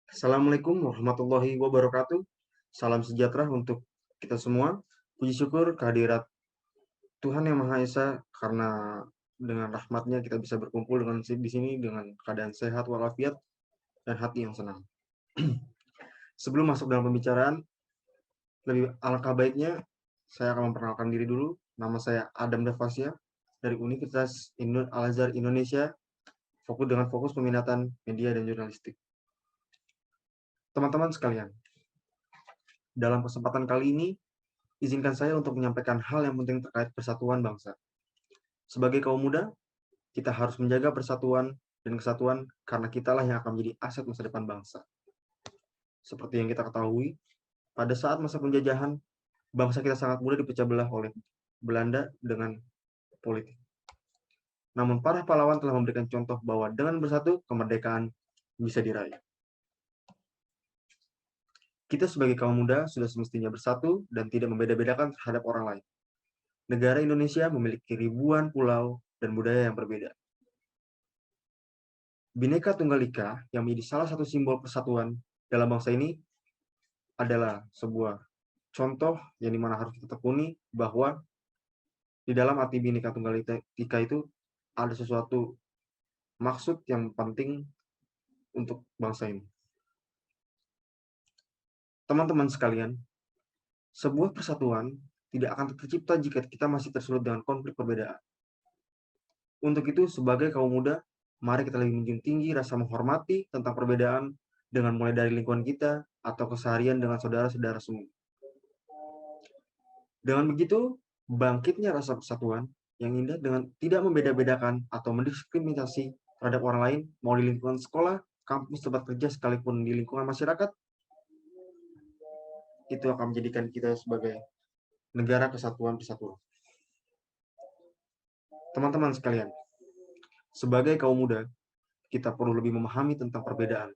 Assalamualaikum warahmatullahi wabarakatuh. Salam sejahtera untuk kita semua. Puji syukur kehadirat Tuhan Yang Maha Esa karena dengan rahmatnya kita bisa berkumpul di sini dengan keadaan sehat walafiat dan hati yang senang. Sebelum masuk dalam pembicaraan, lebih alangkah baiknya saya akan memperkenalkan diri dulu. Nama saya Adam Davasya dari Universitas Al-Azhar Indonesia, fokus peminatan media dan jurnalistik. Teman-teman sekalian, dalam kesempatan kali ini izinkan saya untuk menyampaikan hal yang penting terkait persatuan bangsa. Sebagai kaum muda, kita harus menjaga persatuan dan kesatuan karena kitalah yang akan menjadi aset masa depan bangsa. Seperti yang kita ketahui, pada saat masa penjajahan, bangsa kita sangat mudah dipecah belah oleh Belanda dengan politik. Namun para pahlawan telah memberikan contoh bahwa dengan bersatu, kemerdekaan bisa diraih. Kita sebagai kaum muda sudah semestinya bersatu dan tidak membeda-bedakan terhadap orang lain. Negara Indonesia memiliki ribuan pulau dan budaya yang berbeda. Bhinneka Tunggal Ika yang menjadi salah satu simbol persatuan dalam bangsa ini adalah sebuah contoh yang dimana harus kita tekuni bahwa di dalam arti Bhinneka Tunggal Ika itu ada sesuatu maksud yang penting untuk bangsa ini. Teman-teman sekalian, sebuah persatuan tidak akan tercipta jika kita masih tersulut dengan konflik perbedaan. Untuk itu, sebagai kaum muda, mari kita lebih menjunjung tinggi rasa menghormati tentang perbedaan dengan mulai dari lingkungan kita atau keseharian dengan saudara-saudara semua. Dengan begitu, bangkitnya rasa persatuan yang indah dengan tidak membeda-bedakan atau mendiskriminasi terhadap orang lain, mau di lingkungan sekolah, kampus, tempat kerja, sekalipun di lingkungan masyarakat, itu akan menjadikan kita sebagai negara kesatuan persatuan. Teman-teman sekalian, sebagai kaum muda, kita perlu lebih memahami tentang perbedaan,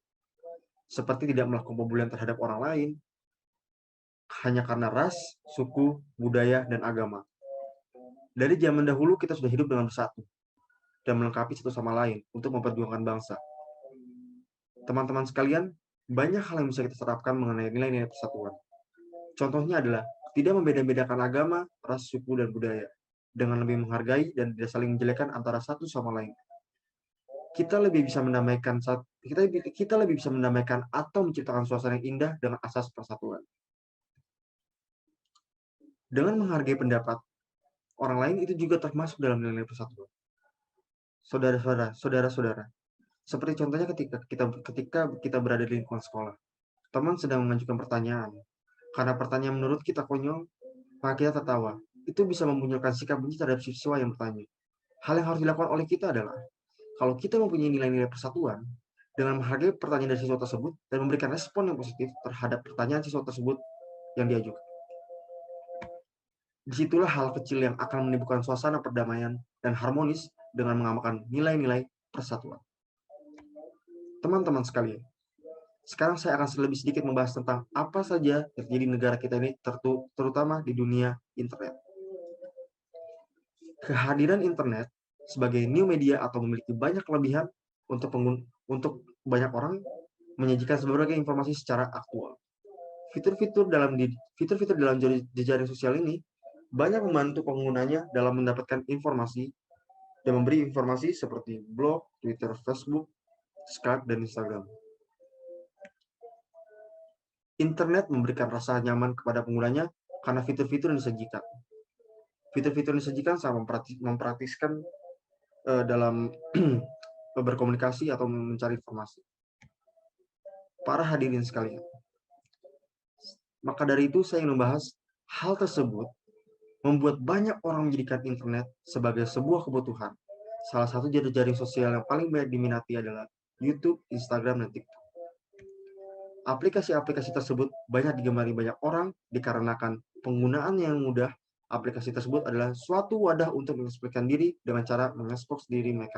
seperti tidak melakukan pembulian terhadap orang lain, hanya karena ras, suku, budaya, dan agama. Dari zaman dahulu kita sudah hidup dengan bersatu, dan melengkapi satu sama lain untuk memperjuangkan bangsa. Teman-teman sekalian, banyak hal yang bisa kita terapkan mengenai nilai-nilai persatuan. Contohnya adalah tidak membeda-bedakan agama, ras, suku, dan budaya, dengan lebih menghargai dan tidak saling menjelekkan antara satu sama lain. Kita lebih bisa mendamaikan atau menciptakan suasana yang indah dengan asas persatuan. Dengan menghargai pendapat orang lain itu juga termasuk dalam nilai persatuan. Saudara-saudara, seperti contohnya ketika kita berada di lingkungan sekolah, teman sedang mengajukan pertanyaan. Karena pertanyaan menurut kita konyol, maka kita tertawa. Itu bisa memunculkan sikap benci terhadap siswa yang bertanya. Hal yang harus dilakukan oleh kita adalah, kalau kita mempunyai nilai-nilai persatuan, dengan menghargai pertanyaan dari siswa tersebut dan memberikan respon yang positif terhadap pertanyaan siswa tersebut yang diajukan. Disitulah hal kecil yang akan menimbulkan suasana perdamaian dan harmonis dengan mengamalkan nilai-nilai persatuan. Teman-teman sekalian, sekarang saya akan lebih sedikit membahas tentang apa saja yang terjadi di negara kita ini, terutama di dunia internet. Kehadiran internet sebagai new media atau memiliki banyak kelebihan untuk banyak orang menyajikan berbagai informasi secara aktual. Fitur-fitur dalam jejaring sosial ini banyak membantu penggunanya dalam mendapatkan informasi dan memberi informasi seperti blog, Twitter, Facebook, Skype, dan Instagram. Internet memberikan rasa nyaman kepada penggunanya karena fitur-fitur yang disajikan. Fitur-fitur yang disajikan sangat mempraktiskan dalam berkomunikasi atau mencari informasi. Para hadirin sekalian, maka dari itu saya ingin membahas hal tersebut membuat banyak orang menjadikan internet sebagai sebuah kebutuhan. Salah satu jaring sosial yang paling banyak diminati adalah YouTube, Instagram, dan TikTok. Aplikasi-aplikasi tersebut banyak digemari banyak orang dikarenakan penggunaan yang mudah. Aplikasi tersebut adalah suatu wadah untuk mengekspresikan diri dengan cara mengekspos diri mereka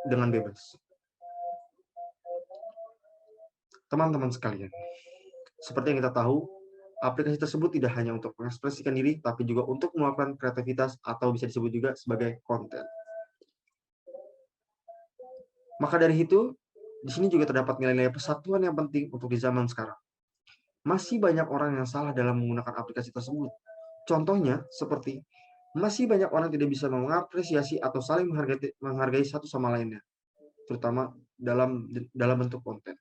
dengan bebas. Teman-teman sekalian, seperti yang kita tahu, aplikasi tersebut tidak hanya untuk mengekspresikan diri, tapi juga untuk melakukan kreativitas atau bisa disebut juga sebagai konten. Maka dari itu, Di sini juga terdapat nilai-nilai persatuan yang penting untuk di zaman sekarang. Masih banyak orang yang salah dalam menggunakan aplikasi tersebut. Contohnya seperti masih banyak orang tidak bisa mengapresiasi atau saling menghargai satu sama lainnya, terutama dalam bentuk konten.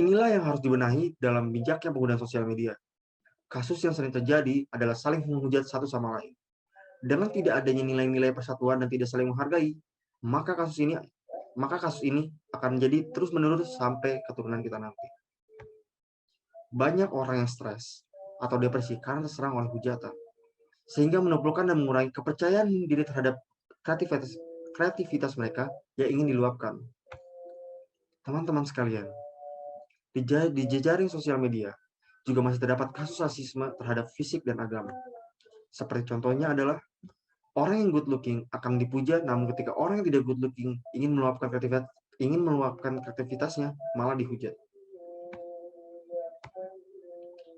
Inilah yang harus dibenahi dalam bijaknya penggunaan sosial media. Kasus yang sering terjadi adalah saling menghujat satu sama lain. Dengan tidak adanya nilai-nilai persatuan dan tidak saling menghargai, maka kasus ini akan menjadi terus-menerus sampai keturunan kita nanti. Banyak orang yang stres atau depresi karena terserang oleh hujatan, sehingga menumpukan dan mengurangi kepercayaan diri terhadap kreativitas mereka yang ingin diluapkan. Teman-teman sekalian, di jejaring sosial media juga masih terdapat kasus rasisme terhadap fisik dan agama. Seperti contohnya adalah orang yang good looking akan dipuja, namun ketika orang yang tidak good looking ingin meluapkan kreativitasnya malah dihujat.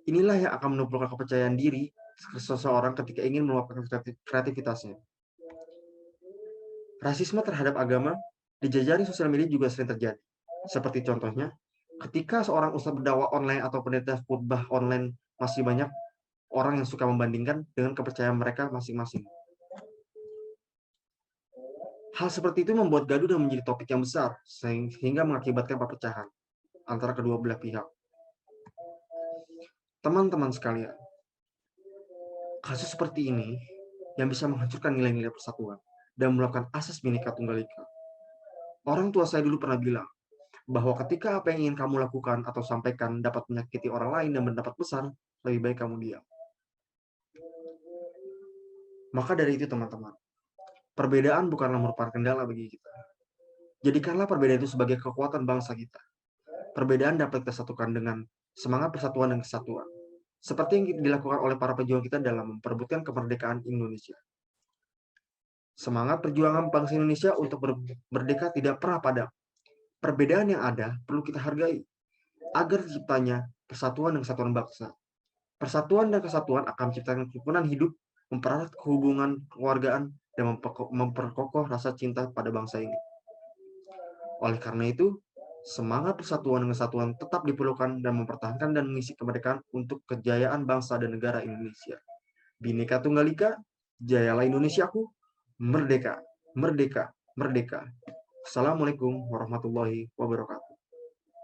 Inilah yang akan menumpukan kepercayaan diri seseorang ketika ingin meluapkan kreativitasnya. Rasisme terhadap agama di jejaring sosial media juga sering terjadi. Seperti contohnya, ketika seorang ustadz berdakwah online atau pendeta khutbah online, masih banyak orang yang suka membandingkan dengan kepercayaan mereka masing-masing. Hal seperti itu membuat gaduh dan menjadi topik yang besar, sehingga mengakibatkan perpecahan antara kedua belah pihak. Teman-teman sekalian, kasus seperti ini yang bisa menghancurkan nilai-nilai persatuan dan melakukan asas Bhinneka Tunggal Ika. Orang tua saya dulu pernah bilang bahwa ketika apa yang ingin kamu lakukan atau sampaikan dapat menyakiti orang lain dan berdampak besar, lebih baik kamu diam. Maka dari itu teman-teman, perbedaan bukanlah merupakan kendala bagi kita. Jadikanlah perbedaan itu sebagai kekuatan bangsa kita. Perbedaan dapat kita satukan dengan semangat persatuan dan kesatuan, seperti yang dilakukan oleh para pejuang kita dalam memperebutkan kemerdekaan Indonesia. Semangat perjuangan bangsa Indonesia untuk merdeka tidak pernah padam. Perbedaan yang ada perlu kita hargai, agar terciptanya persatuan dan kesatuan bangsa. Persatuan dan kesatuan akan menciptakan kerukunan hidup, mempererat hubungan kekeluargaan, dan memperkokoh rasa cinta pada bangsa ini. Oleh karena itu, semangat persatuan dan kesatuan tetap diperlukan dan mempertahankan dan mengisi kemerdekaan untuk kejayaan bangsa dan negara Indonesia. Bhinneka Tunggal Ika, jayalah Indonesiaku, merdeka, merdeka, merdeka. Assalamualaikum warahmatullahi wabarakatuh.